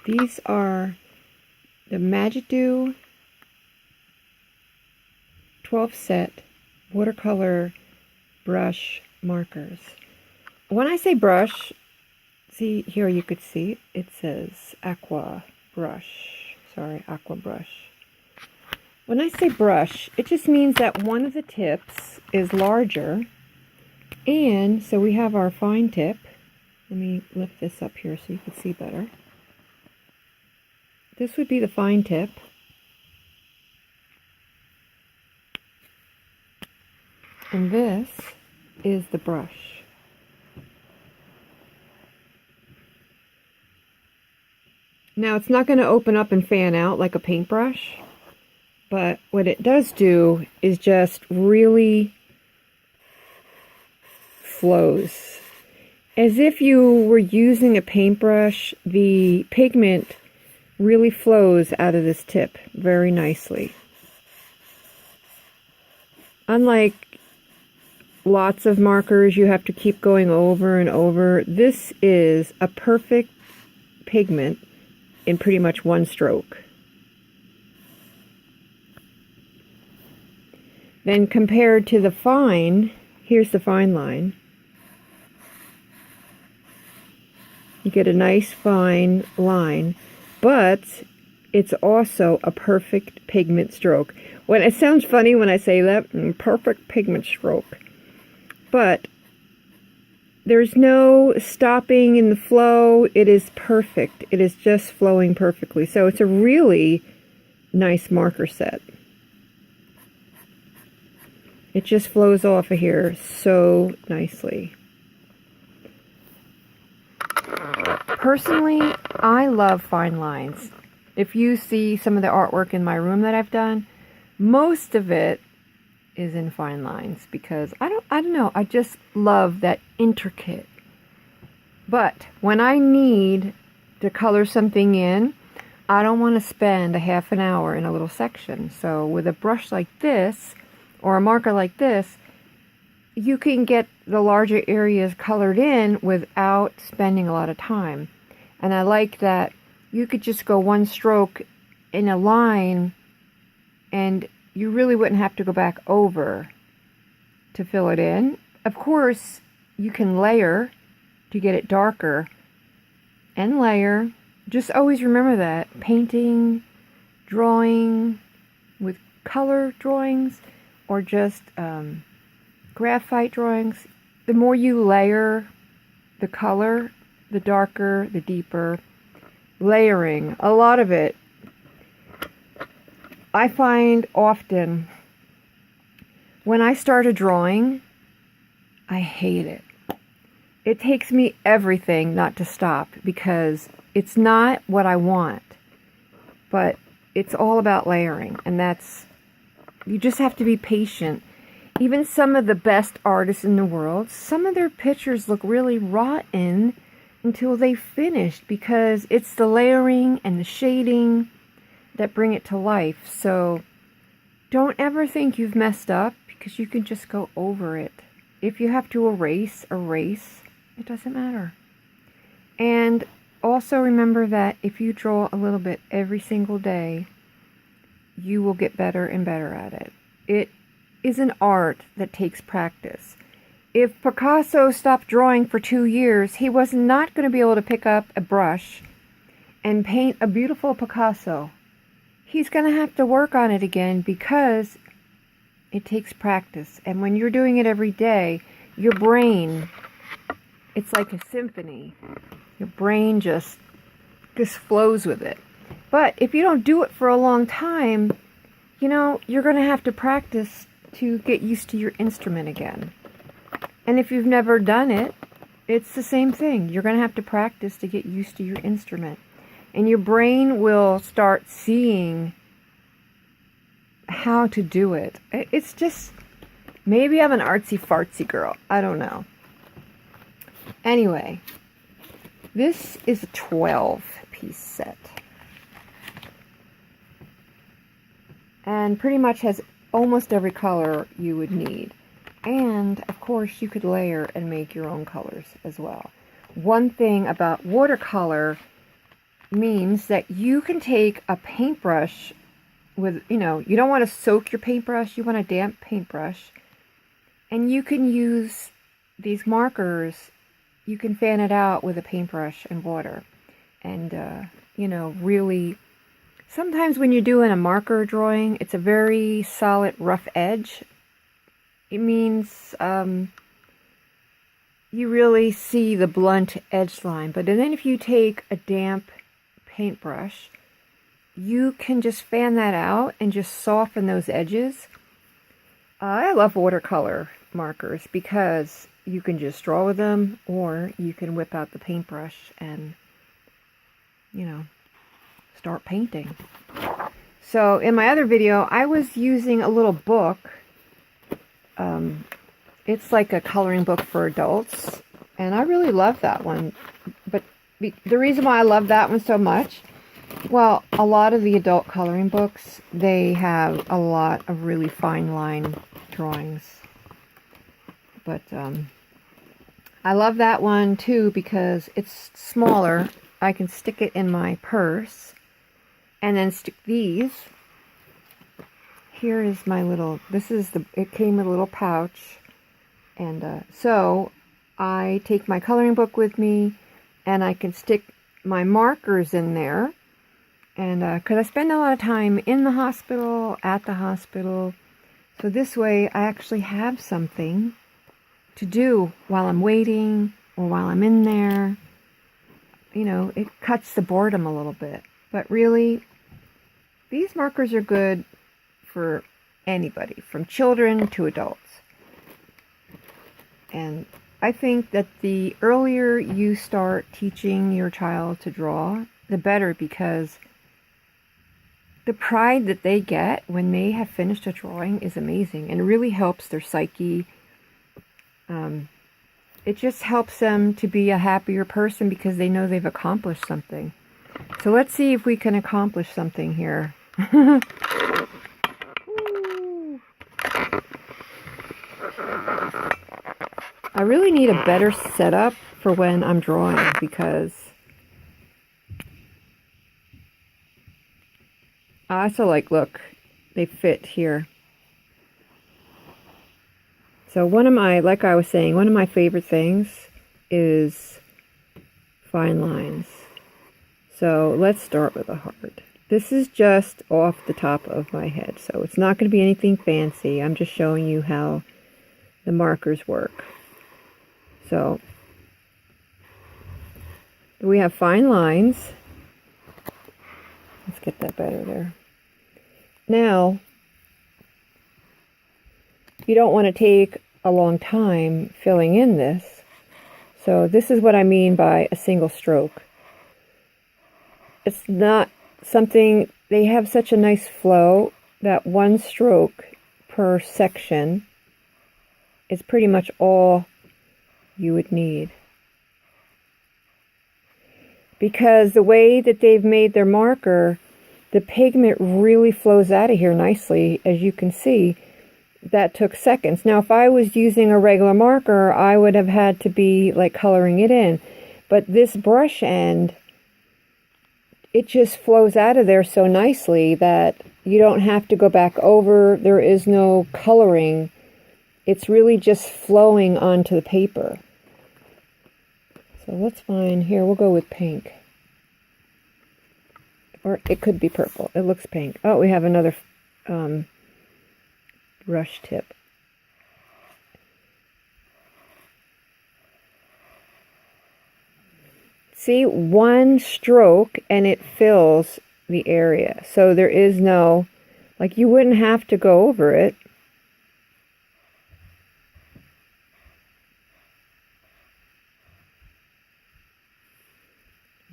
These are the Magicdo 12 set watercolor brush markers. When I say brush, see here you could see it says aqua brush. Sorry, aqua brush. When I say brush, it just means that one of the tips is larger. And so we have our fine tip. Let me lift this up here so you can see better. This would be the fine tip. And this is the brush. Now it's not going to open up and fan out like a paintbrush, but what it does do is just really flows. As if you were using a paintbrush, the pigment really flows out of this tip very nicely. Unlike lots of markers you have to keep going over and over, this is a perfect pigment in pretty much one stroke. Then compared to the fine, here's the fine line. You get a nice fine line, but it's also a perfect pigment stroke. When it sounds funny when I say that, perfect pigment stroke. But there's no stopping in the flow. It is perfect. It is just flowing perfectly. So it's a really nice marker set. It just flows off of here so nicely. Personally, I love fine lines. If you see some of the artwork in my room that I've done, most of it is in fine lines because I don't know, I just love that intricate. But when I need to color something in, I don't want to spend a half an hour in a little section. So with a brush like this or a marker like this, you can get the larger areas colored in without spending a lot of time. And I like that you could just go one stroke in a line and you really wouldn't have to go back over to fill it in. Of course, you can layer to get it darker and layer. Just always remember that. Painting, drawing with color drawings, or just graphite drawings, the more you layer the color, the darker, the deeper. Layering, a lot of it, I find often when I start a drawing, I hate it. It takes me everything not to stop because it's not what I want, but it's all about layering, and you just have to be patient. Even some of the best artists in the world, some of their pictures look really rotten until they finished because it's the layering and the shading that bring it to life. So don't ever think you've messed up because you can just go over it. If you have to erase, it doesn't matter. And also remember that if you draw a little bit every single day, you will get better and better at it. It is an art that takes practice. If Picasso stopped drawing for 2 years, he was not going to be able to pick up a brush and paint a beautiful Picasso. He's going to have to work on it again because it takes practice. And when you're doing it every day, your brain, it's like a symphony. Your brain just flows with it. But if you don't do it for a long time, you're going to have to practice to get used to your instrument again. And if you've never done it, it's the same thing. You're going to have to practice to get used to your instrument. And your brain will start seeing how to do it. It's just, maybe I'm an artsy-fartsy girl. I don't know. Anyway, this is a 12-piece set. And pretty much has almost every color you would need. And, of course, you could layer and make your own colors as well. One thing about watercolor means that you can take a paintbrush with, you don't want to soak your paintbrush, you want a damp paintbrush, and you can use these markers, you can fan it out with a paintbrush and water. And, really, sometimes when you're doing a marker drawing, it's a very solid, rough edge. It means you really see the blunt edge line. But then if you take a damp paintbrush, you can just fan that out and just soften those edges. I love watercolor markers because you can just draw with them, or you can whip out the paintbrush and, start painting. So in my other video, I was using a little book. It's like a coloring book for adults, and I really love that one. But the reason why I love that one so much, well, a lot of the adult coloring books, they have a lot of really fine line drawings. But I love that one too because it's smaller. I can stick it in my purse and then stick these. Here is my little, it came with a little pouch. And so I take my coloring book with me and I can stick my markers in there. And because I spend a lot of time in the hospital, at the hospital. So this way I actually have something to do while I'm waiting or while I'm in there. It cuts the boredom a little bit. But really, these markers are good for anybody, from children to adults. And I think that the earlier you start teaching your child to draw, the better, because the pride that they get when they have finished a drawing is amazing, and it really helps their psyche. It just helps them to be a happier person because they know they've accomplished something. So let's see if we can accomplish something here. I really need a better setup for when I'm drawing because look, they fit here. So like I was saying, one of my favorite things is fine lines. So let's start with a heart. This is just off the top of my head, so it's not going to be anything fancy. I'm just showing you how the markers work. So we have fine lines. Let's get that better there. Now, you don't want to take a long time filling in this. So this is what I mean by a single stroke. It's not something, they have such a nice flow that one stroke per section is pretty much all you would need. Because the way that they've made their marker, the pigment really flows out of here nicely, as you can see. That took seconds. Now, if I was using a regular marker, I would have had to be like coloring it in. But this brush end, it just flows out of there so nicely that you don't have to go back over. There is no coloring. It's really just flowing onto the paper. So let's find, here, we'll go with pink. Or it could be purple. It looks pink. Oh, we have another brush tip. See, one stroke and it fills the area. So there is no, like, you wouldn't have to go over it.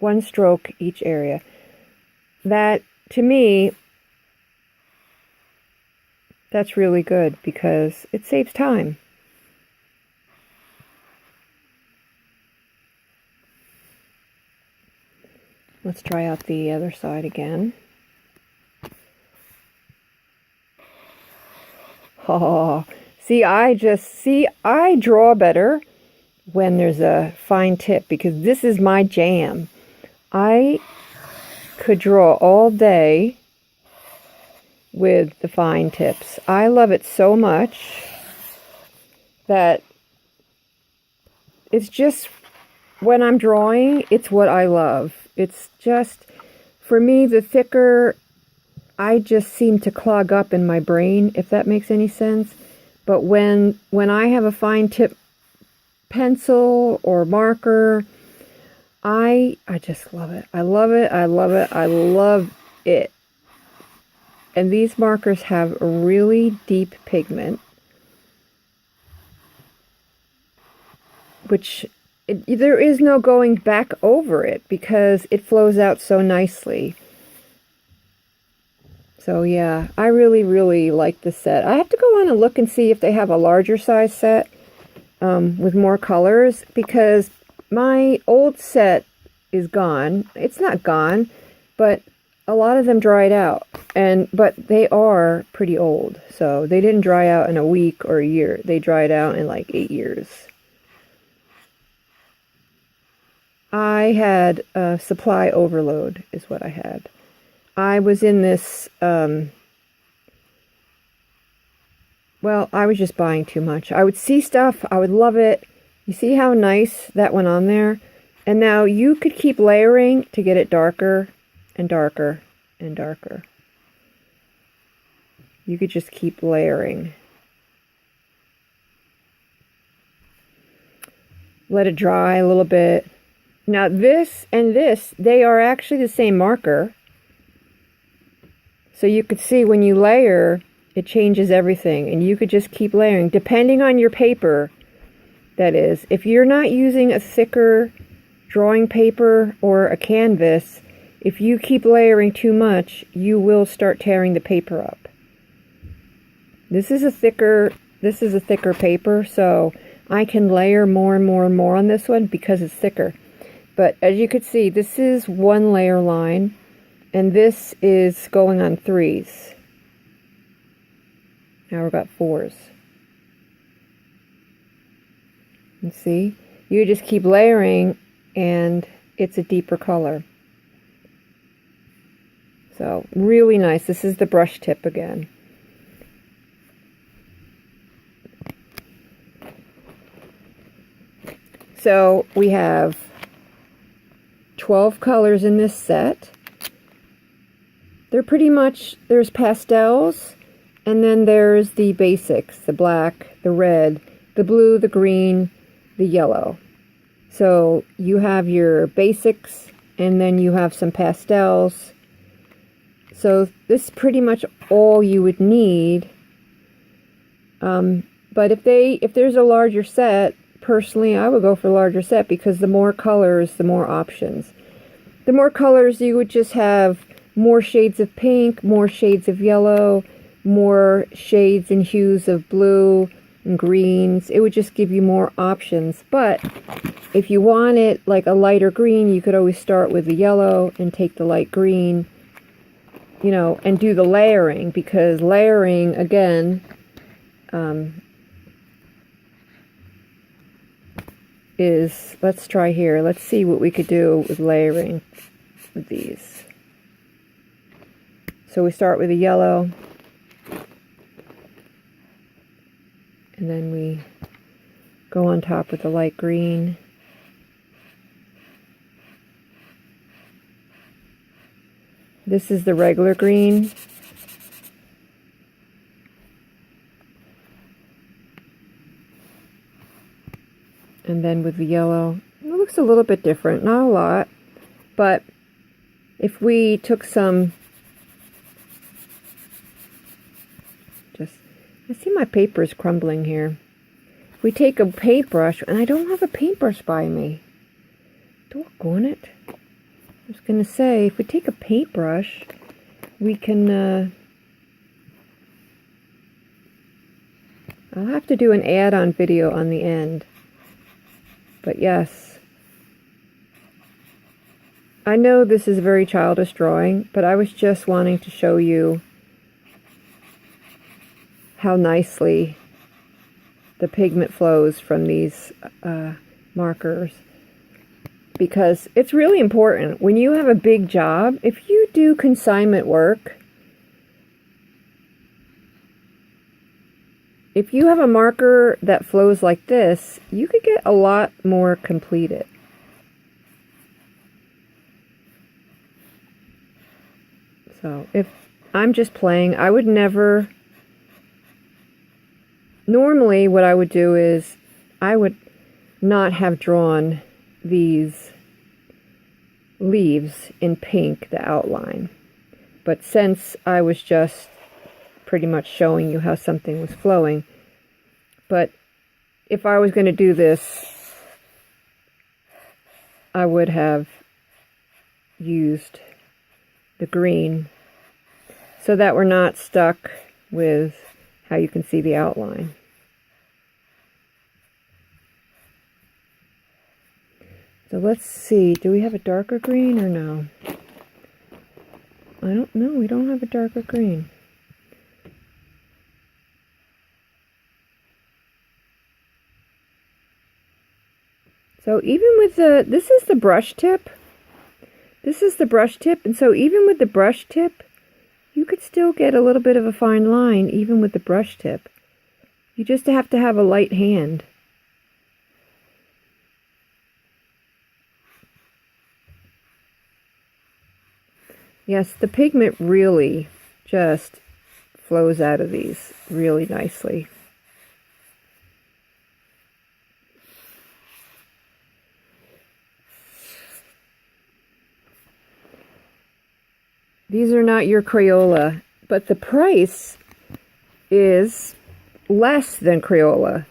One stroke each area. That, to me, that's really good because it saves time. Let's try out the other side again. Oh, I draw better when there's a fine tip because this is my jam. I could draw all day with the fine tips. I love it so much that it's just, when I'm drawing, it's what I love. It's just, for me, the thicker, I just seem to clog up in my brain, if that makes any sense. But when I have a fine tip pencil or marker, I just love it. I love it. I love it. I love it. And these markers have a really deep pigment, which there is no going back over it because it flows out so nicely. So yeah, I really, really like this set. I have to go on and look and see if they have a larger size set with more colors, because my old set is gone. It's not gone, but a lot of them dried out. But they are pretty old, so they didn't dry out in a week or a year. They dried out in like 8 years. I had a supply overload is what I had. I was in this, well, I was just buying too much. I would see stuff, I would love it. You see how nice that went on there? And now you could keep layering to get it darker and darker and darker. You could just keep layering. Let it dry a little bit. Now this and this, they are actually the same marker. So you could see when you layer, it changes everything. And you could just keep layering, depending on your paper, that is. If you're not using a thicker drawing paper or a canvas, if you keep layering too much, you will start tearing the paper up. This is a thicker paper, so I can layer more and more and more on this one because it's thicker. But as you could see, this is one layer line, and this is going on 3s. Now we've got 4s. And see, you just keep layering, and it's a deeper color. So really nice. This is the brush tip again. So we have 12 colors in this set. They're pretty much, there's pastels, and then there's the basics, the black, the red, the blue, the green, the yellow. So you have your basics, and then you have some pastels. So this is pretty much all you would need. But if there's a larger set, personally, I would go for a larger set, because the more colors, the more options. The more colors, you would just have more shades of pink, more shades of yellow, more shades and hues of blue and greens. It would just give you more options. But if you want it like a lighter green, you could always start with the yellow and take the light green, you know, and do the layering, because layering, again, is, let's try here. Let's see what we could do with layering with these. So we start with the yellow, and then we go on top with the light green. This is the regular green. And then with the yellow, it looks a little bit different, not a lot, but if we took some, I see my paper is crumbling here. If we take a paintbrush, and I don't have a paintbrush by me. Doggone it. I was going to say, if we take a paintbrush, we can, I'll have to do an add-on video on the end. But yes, I know this is a very childish drawing, but I was just wanting to show you how nicely the pigment flows from these markers. because it's really important when you have a big job. If you do consignment work, if you have a marker that flows like this, you could get a lot more completed. So if I'm just playing, I would never, normally what I would do is I would not have drawn these leaves in pink, the outline. But since I was just pretty much showing you how something was flowing, but if I was going to do this, I would have used the green so that we're not stuck with how you can see the outline. So let's see, do we have a darker green or no? I don't know, we don't have a darker green. So even with this is the brush tip. This is the brush tip, and so even with the brush tip, you could still get a little bit of a fine line even with the brush tip. You just have to have a light hand. Yes, the pigment really just flows out of these really nicely. These are not your Crayola, but the price is less than Crayola.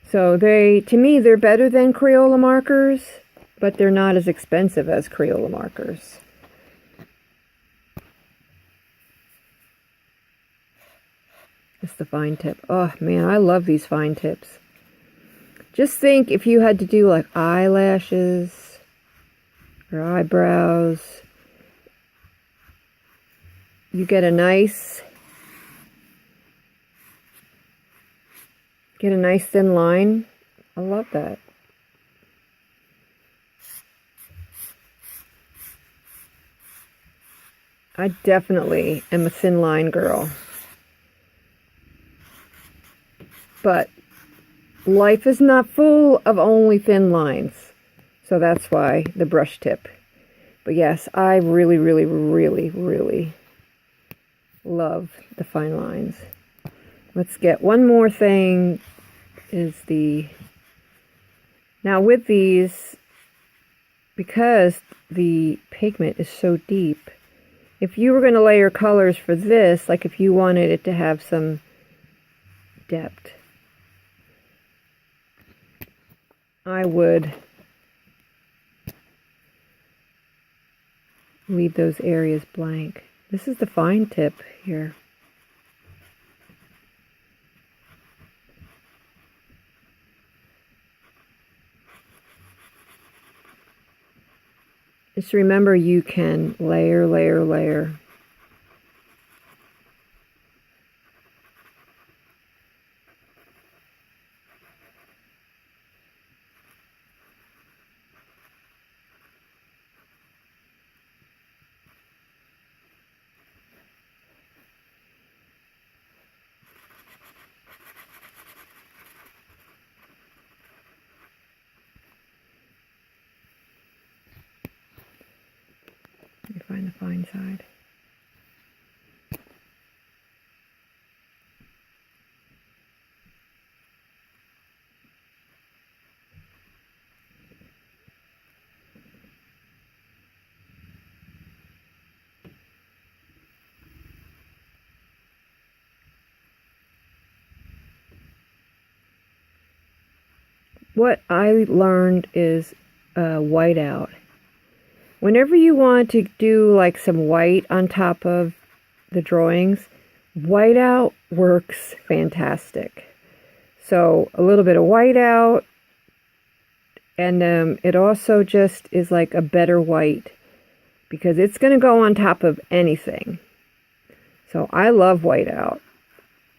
So to me, they're better than Crayola markers, but they're not as expensive as Crayola markers. It's the fine tip. Oh man, I love these fine tips. Just think if you had to do like eyelashes or eyebrows, you get a nice thin line. I love that. I definitely am a thin line girl. But life is not full of only thin lines. So that's why the brush tip. But yes, I really, really, really, really love the fine lines. Let's get one more thing, is now with these, because the pigment is so deep, if you were going to layer colors for this, like if you wanted it to have some depth, I would leave those areas blank. This is the fine tip here. Just remember, you can layer, layer, layer. Let me find the fine side. What I learned is whiteout. Whenever you want to do like some white on top of the drawings, whiteout works fantastic. So a little bit of whiteout, and it also just is like a better white because it's going to go on top of anything. So I love whiteout.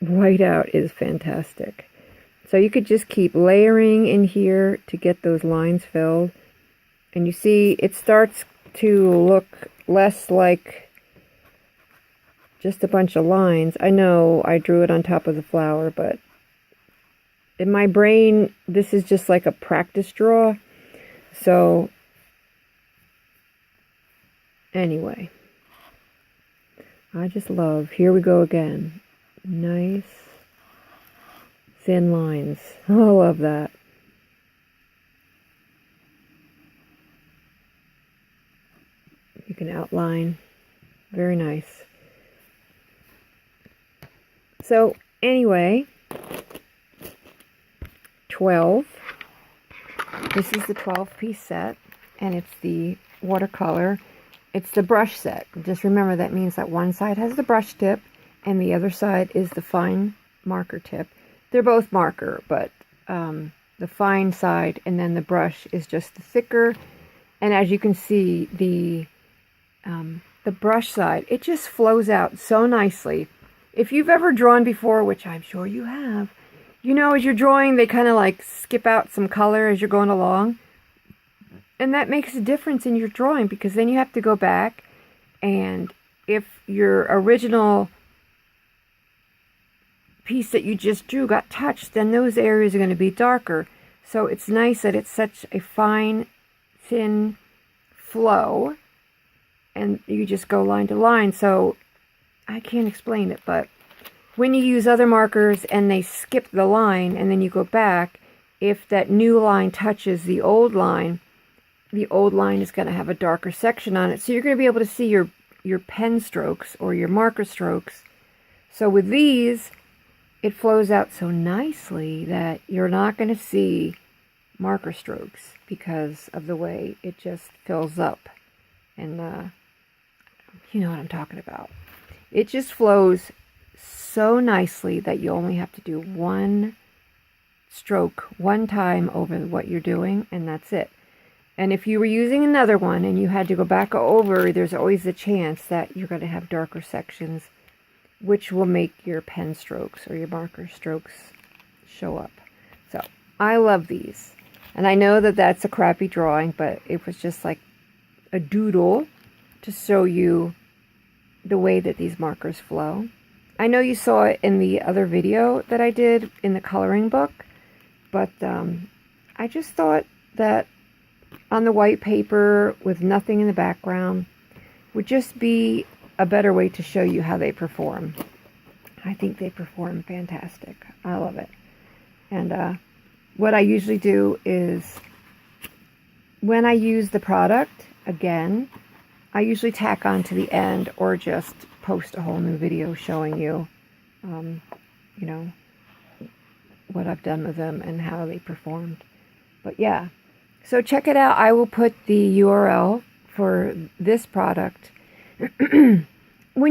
Whiteout is fantastic. So you could just keep layering in here to get those lines filled. And you see, it starts to look less like just a bunch of lines. I know I drew it on top of the flower, but in my brain, this is just like a practice draw. So, anyway, I just love, here we go again. Nice, thin lines. Oh, I love that. You can outline. Very nice. So, anyway, 12. This is the 12-piece set, and it's the watercolor. It's the brush set. Just remember that means that one side has the brush tip, and the other side is the fine marker tip. They're both marker, but the fine side and then the brush is just the thicker. And as you can see, the brush side, it just flows out so nicely. If you've ever drawn before, which I'm sure you have, you know, as you're drawing, they kind of like skip out some color as you're going along. And that makes a difference in your drawing, because then you have to go back, and if your original piece that you just drew got touched, then those areas are going to be darker. So it's nice that it's such a fine, thin flow, and you just go line to line. So I can't explain it, but when you use other markers and they skip the line and then you go back, if that new line touches the old line is going to have a darker section on it. So you're going to be able to see your pen strokes or your marker strokes. So with these, it flows out so nicely that you're not going to see marker strokes because of the way it just fills up. And you know what I'm talking about. It just flows so nicely that you only have to do one stroke one time over what you're doing, and that's it. And if you were using another one and you had to go back over, there's always a chance that you're going to have darker sections, which will make your pen strokes or your marker strokes show up. So I love these. And I know that that's a crappy drawing, but it was just like a doodle to show you the way that these markers flow. I know you saw it in the other video that I did in the coloring book, but I just thought that on the white paper with nothing in the background would just be a better way to show you how they perform. I think they perform fantastic. I love it. And what I usually do is when I use the product again, I usually tack on to the end or just post a whole new video showing you, you know, what I've done with them and how they performed. But yeah, so check it out. I will put the URL for this product. When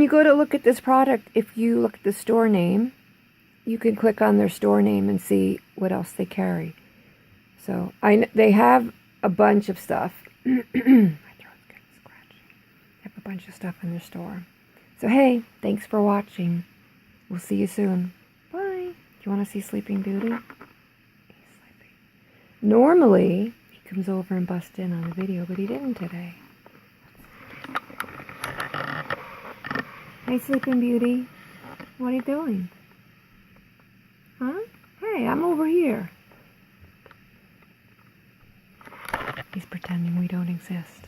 you go to look at this product, if you look at the store name, you can click on their store name and see what else they carry. So they have a bunch of stuff. My throat's getting scratchy. They have a bunch of stuff in their store. So hey, thanks for watching. We'll see you soon. Bye. Do you want to see Sleeping Beauty? He's sleeping. Normally, he comes over and busts in on the video, but he didn't today. Hey, Sleeping Beauty. What are you doing? Huh? Hey, I'm over here. He's pretending we don't exist.